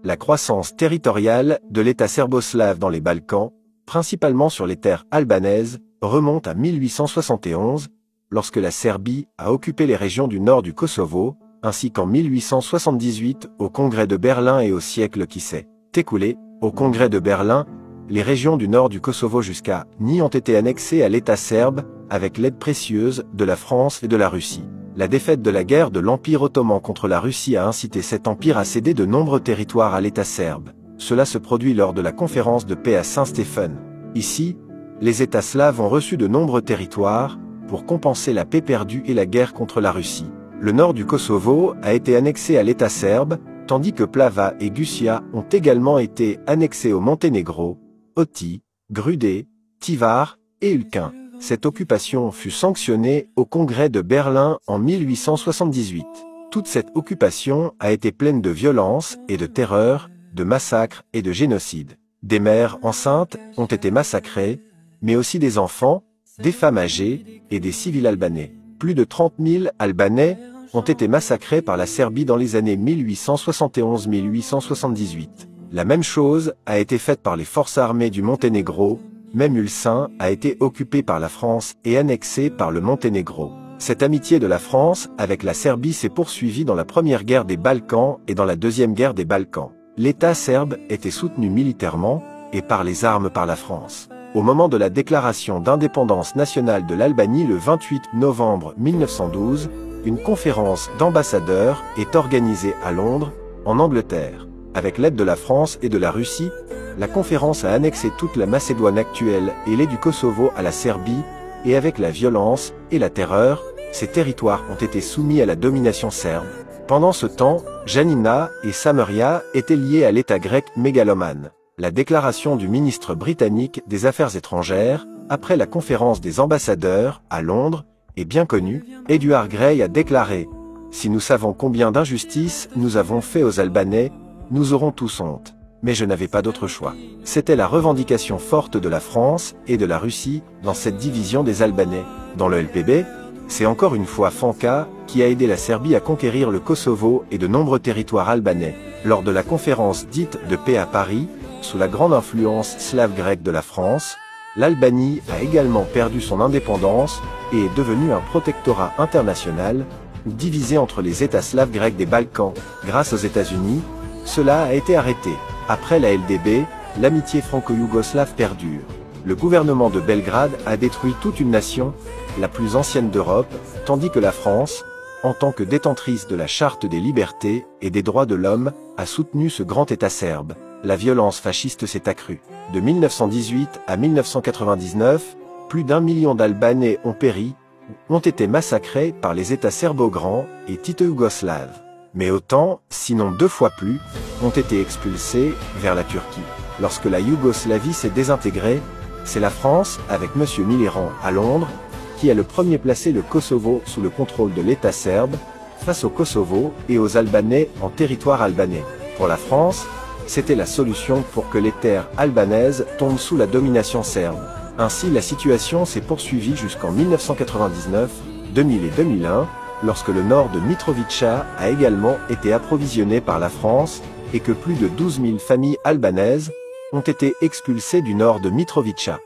La croissance territoriale de l'État serbo-slave dans les Balkans, principalement sur les terres albanaises, remonte à 1871, lorsque la Serbie a occupé les régions du nord du Kosovo, ainsi qu'en 1878 au Congrès de Berlin et au siècle qui s'est écoulé. Au Congrès de Berlin, les régions du nord du Kosovo jusqu'à Ni ont été annexées à l'État serbe, avec l'aide précieuse de la France et de la Russie. La défaite de la guerre de l'Empire ottoman contre la Russie a incité cet empire à céder de nombreux territoires à l'État serbe. Cela se produit lors de la conférence de paix à Saint-Stéphane. Ici, les États slaves ont reçu de nombreux territoires pour compenser la paix perdue et la guerre contre la Russie. Le nord du Kosovo a été annexé à l'État serbe, tandis que Plava et Gusia ont également été annexés au Monténégro, Oti, Grudé, Tivar et Ulkin. Cette occupation fut sanctionnée au Congrès de Berlin en 1878. Toute cette occupation a été pleine de violence et de terreur, de massacres et de génocides. Des mères enceintes ont été massacrées, mais aussi des enfants, des femmes âgées et des civils albanais. Plus de 30 000 Albanais ont été massacrés par la Serbie dans les années 1871-1878. La même chose a été faite par les forces armées du Monténégro. Même Ulcinj a été occupé par la France et annexé par le Monténégro. Cette amitié de la France avec la Serbie s'est poursuivie dans la première guerre des Balkans et dans la deuxième guerre des Balkans. L'État serbe était soutenu militairement et par les armes par la France. Au moment de la déclaration d'indépendance nationale de l'Albanie le 28 novembre 1912, une conférence d'ambassadeurs est organisée à Londres, en Angleterre. Avec l'aide de la France et de la Russie, la conférence a annexé toute la Macédoine actuelle et l'est du Kosovo à la Serbie, et avec la violence et la terreur, ces territoires ont été soumis à la domination serbe. Pendant ce temps, Janina et Sameria étaient liés à l'État grec mégalomane. La déclaration du ministre britannique des Affaires étrangères, après la conférence des ambassadeurs, à Londres, est bien connue. Edward Grey a déclaré « Si nous savons combien d'injustices nous avons fait aux Albanais, nous aurons tous honte. » Mais je n'avais pas d'autre choix. C'était la revendication forte de la France et de la Russie dans cette division des Albanais. Dans le LPB, c'est encore une fois Fanka qui a aidé la Serbie à conquérir le Kosovo et de nombreux territoires albanais. Lors de la conférence dite de paix à Paris, sous la grande influence slave-grecque de la France, l'Albanie a également perdu son indépendance et est devenue un protectorat international, divisé entre les États slaves grecs des Balkans. Grâce aux États-Unis, cela a été arrêté. Après la LDB, l'amitié franco-yougoslave perdure. Le gouvernement de Belgrade a détruit toute une nation, la plus ancienne d'Europe, tandis que la France, en tant que détentrice de la Charte des libertés et des droits de l'homme, a soutenu ce grand État serbe. La violence fasciste s'est accrue. De 1918 à 1999, plus d'1 million d'Albanais ont péri, ont été massacrés par les États serbo-grands et tito-yougoslaves. Mais autant, sinon 2 fois plus, ont été expulsés vers la Turquie. Lorsque la Yougoslavie s'est désintégrée, c'est la France, avec M. Mitterrand à Londres, qui a le premier placé le Kosovo sous le contrôle de l'État serbe, face au Kosovo et aux Albanais en territoire albanais. Pour la France, c'était la solution pour que les terres albanaises tombent sous la domination serbe. Ainsi, la situation s'est poursuivie jusqu'en 1999, 2000 et 2001, lorsque le nord de Mitrovica a également été approvisionné par la France et que plus de 12 000 familles albanaises ont été expulsées du nord de Mitrovica.